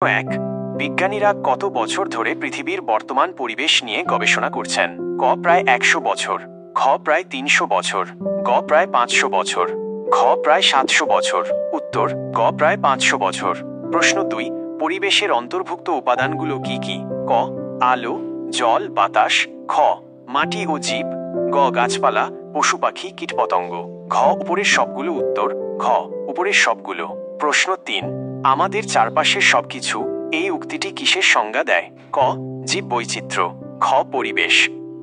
এক, বিজ্ঞানীরা কত বছর ধরে পৃথিবীর বর্তমান পরিবেশ নিয়ে গবেষণা করছেন? ক প্রায় 100 বছর, খ প্রায় 300 বছর, গ প্রায় 500 বছর, ঘ প্রায় 700 বছর। উত্তর গ প্রায় 500 বছর। প্রশ্ন 2, পরিবেশের অন্তর্ভুক্ত উপাদানগুলো কি কি? ক আলো, জল, বাতাস, খ মাটি ও জীব, গ গাছপালা, পশু পাখি, কীটপতঙ্গ, ঘ উপরের সবগুলো। উত্তর ঘ উপরের সবগুলো। প্রশ্ন 3, আমাদের চারপাশের সবকিছু, এই উক্তিটি কিসের সংজ্ঞা দেয়? ক জীব বৈচিত্র্য, খ পরিবেশ,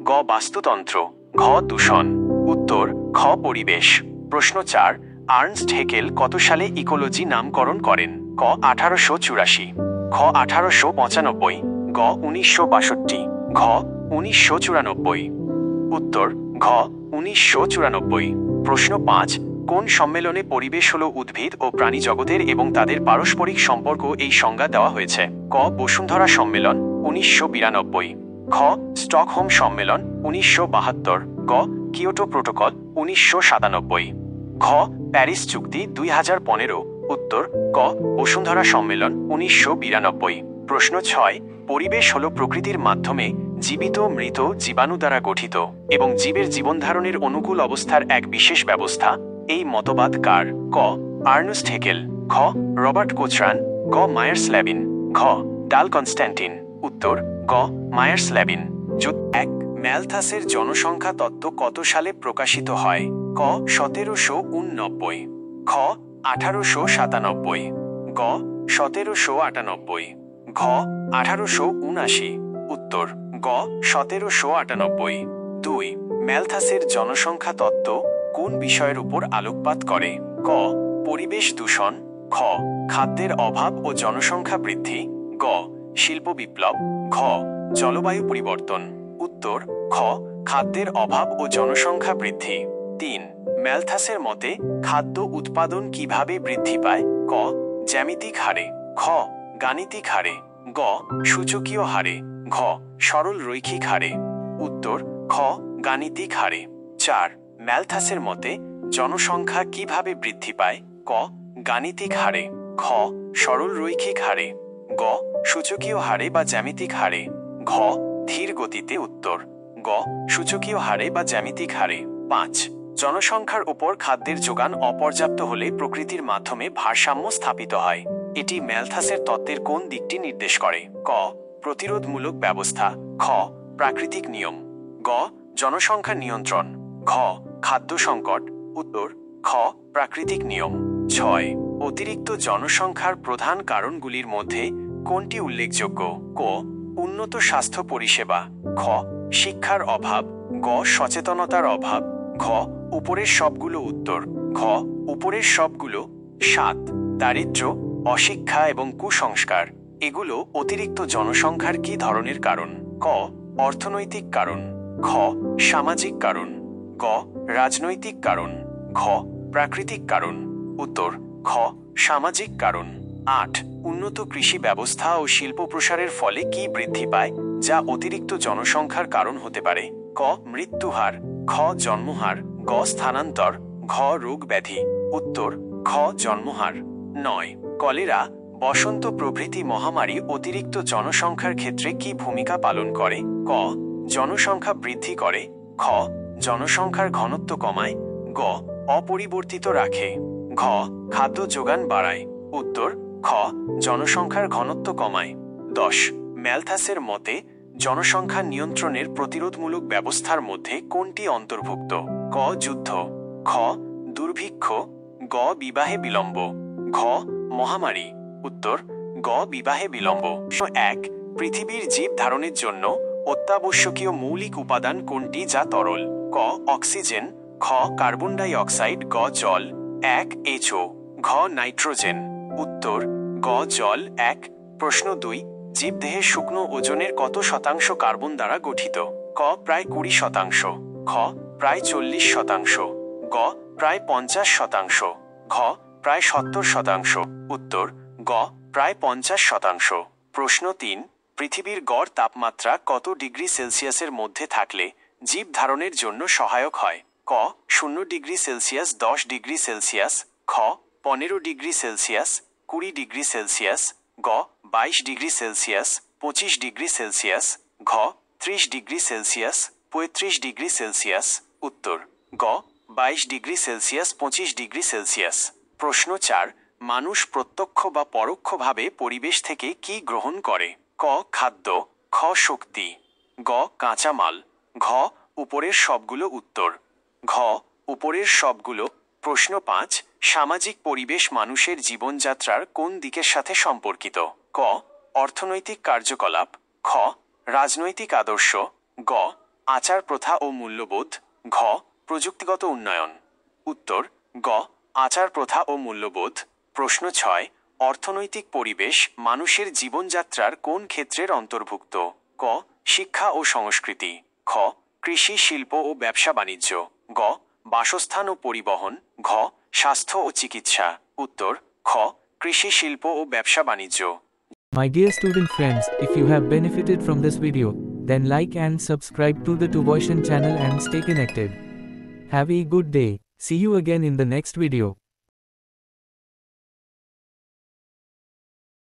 গ বাস্তুতন্ত্র, ঘ দূষণ। উত্তর খ পরিবেশ। প্রশ্ন 4, আর্নস্ট হেকেল কত সালে ইকোলজি নামকরণ করেন? ক 1884, খ 1895, গ 1962, ঘ 1994। উত্তর ঘ 1994। প্রশ্ন 5, কোন সম্মেলনে পরিবেশ হল উদ্ভিদ ও প্রাণী জগতের এবং তাদের পারস্পরিক সম্পর্ক এই সংজ্ঞা দেওয়া হয়েছে? ক বসুন্ধরা সম্মেলন 1992, খ স্টকহোম সম্মেলন 1972, গ কিয়োটো প্রোটোকল 1997, ঘ প্যারিস চুক্তি 2015। উত্তর ক বসুন্ধরা সম্মেলন 1992। প্রশ্ন 6, পরিবেশ হল প্রকৃতির মাধ্যমে জীবিত মৃত জীবাণু দ্বারা গঠিত এবং জীবের জীবনধারণের অনুকূল অবস্থার এক বিশেষ ব্যবস্থা। এই মতবাদ কার? ক আর্নস্ট হেকেল, খ রবার্ট কোচরান, গ মায়ার্স ল্যাবিন, ঘ ডাল কনস্ট্যান্টিন। উত্তর গ মায়ার্স ল্যাবিন। 1, ম্যালথাসের জনসংখ্যা তত্ত্ব কত সালে প্রকাশিত হয়? ক 1789, খ 1897, গ 1798, ঘ 1879। উত্তর গ 1798। 2, ম্যালথাসের জনসংখ্যা তত্ত্ব কোন বিষয়ের উপর আলোকপাত করে? ক পরিবেশ দূষণ, খ খাদ্যের অভাব ও জনসংখ্যা বৃদ্ধি, গ শিল্প বিপ্লব, ঘ জলবায়ু পরিবর্তন। উত্তর খ খাদ্যের অভাব ও জনসংখ্যা বৃদ্ধি। 3, ম্যালথাসের মতে খাদ্য উৎপাদন কিভাবে বৃদ্ধি পায়? ক জ্যামিতিক হারে, খ গাণিতিক হারে, গ সূচকীয় হারে, ঘ সরল রৈখিক হারে। উত্তর খ গাণিতিক হারে। 4, ম্যালথাসের মতে জনসংখ্যা কিভাবে বৃদ্ধি পায়? ক গাণিতিক হারে, খ সরল রৈখিক হারে, গ সূচকীয় হারে বা জ্যামিতিক হারে, ঘ ধীর গতিতে। উত্তর গ সূচকীয় হারে বা জ্যামিতিক হারে। 5, জনসংখ্যার উপর খাদ্যের যোগান অপর্যাপ্ত হলে প্রকৃতির মাধ্যমে ভারসাম্য স্থাপিত হয়। এটি ম্যালথাসের তত্ত্বের কোন দিকটি নির্দেশ করে? ক প্রতিরোধমূলক ব্যবস্থা, খ প্রাকৃতিক নিয়ম, গ জনসংখ্যা নিয়ন্ত্রণ, ঘ খাদ্য সংকট। উত্তর খ প্রাকৃতিক নিয়ম। 6, অতিরিক্ত জনসংখ্যার প্রধান কারণগুলির মধ্যে কোনটি উল্লেখযোগ্য? ক উন্নত স্বাস্থ্য পরিষেবা, খ শিক্ষার অভাব, গ সচেতনতার অভাব, ঘ উপরের সবগুলো। উত্তর ঘ উপরের সবগুলো। 7, দারিদ্র্য, অশিক্ষা এবং কুসংস্কার এগুলো অতিরিক্ত জনসংখ্যার কি ধরনের কারণ? ক অর্থনৈতিক কারণ, খ সামাজিক কারণ, গ রাজনৈতিক কারণ, ঘ প্রাকৃতিক কারণ। উত্তর খ সামাজিক কারণ। 8, উন্নত কৃষি ব্যবস্থা ও শিল্প প্রসারের ফলে কি বৃদ্ধি পায় যা অতিরিক্ত জনসংখ্যার কারণ হতে পারে? ক মৃত্যুহার, খ জন্মহার, গ স্থানান্তর, ঘ রোগ ব্যাধি। উত্তর খ জন্মহার। 9, কলেরা, বসন্ত প্রভৃতি মহামারী অতিরিক্ত জনসংখ্যার ক্ষেত্রে কি ভূমিকা পালন করে? ক জনসংখ্যা বৃদ্ধি করে, খ জনসংখ্যার ঘনত্ব কমায়, গ অপরিবর্তিত রাখে, ঘ খাদ্য যোগান বাড়ায়। উত্তর খ জনসংখ্যার ঘনত্ব কমায়। 10, ম্যালথাসের মতে জনসংখ্যা নিয়ন্ত্রণের প্রতিরোধমূলক ব্যবস্থার মধ্যে কোনটি অন্তর্ভুক্ত? ক যুদ্ধ, খ দুর্ভিক্ষ, গ বিবাহে বিলম্ব, ঘ মহামারী। উত্তর গ বিবাহে বিলম্ব। 1, পৃথিবীর জীব ধারণের জন্য অত্যাবশ্যকীয় মৌলিক উপাদান কোনটি যা তরল? ক অক্সিজেন, খ কার্বন ডাই অক্সাইড, গ জল, 1 HO, ঘ নাইট্রোজেন। উত্তর গ জল 1। প্রশ্ন 2, জীবদেহের শুকনো ওজনের কত শতাংশ কার্বন দ্বারা গঠিত? ক প্রায় 20%, খ প্রায় 40%, গ প্রায় 50%, ঘ প্রায় 70%। উত্তর গ প্রায় 50%। প্রশ্ন 3, পৃথিবীর গড় তাপমাত্রা কত ডিগ্রি সেলসিয়াসের মধ্যে থাকলে জীব ধারণের জন্য সহায়ক হয়? ক 0 ডিগ্রি সেলসিয়াস, 10 ডিগ্রি সেলসিয়াস, খ 15 ডিগ্রি সেলসিয়াস, 20 ডিগ্রি সেলসিয়াস, গ 22 ডিগ্রি সেলসিয়াস 25 ডিগ্রি সেলসিয়াস ঘ 30 ডিগ্রি সেলসিয়াস 35 ডিগ্রি সেলসিয়াস উত্তর গ 22 ডিগ্রি সেলসিয়াস 25 ডিগ্রি সেলসিয়াস। প্রশ্ন 4, মানুষ প্রত্যক্ষ বা পরোক্ষভাবে পরিবেশ থেকে কি গ্রহণ করে? ক খাদ্য, খ শক্তি, গ কাঁচামাল, ঘ উপরের সবগুলো উত্তর ঘ উপরের সবগুলো। প্রশ্ন 5, সামাজিক পরিবেশ মানুষের জীবনযাত্রার কোন দিকের সাথে সম্পর্কিত? ক অর্থনৈতিক কার্যকলাপ, খ রাজনৈতিক আদর্শ, গ আচার প্রথা ও মূল্যবোধ, ঘ প্রযুক্তিগত উন্নয়ন। উত্তর গ আচার প্রথা ও মূল্যবোধ। প্রশ্ন 6, অর্থনৈতিক পরিবেশ মানুষের জীবনযাত্রার কোন ক্ষেত্রের অন্তর্ভুক্ত? ক শিক্ষা ও সংস্কৃতি, খ কৃষি শিল্প ও ব্যবসা বাণিজ্য, গ বাসস্থান ও পরিবহন, ঘ স্বাস্থ্য ও চিকিৎসা। উত্তর খ কৃষি শিল্প ও ব্যবসা বাণিজ্য। My dear student friends, if you have benefited from this video, then like and subscribe to the Tuition channel and stay connected. Have a good day. See you again in the next video.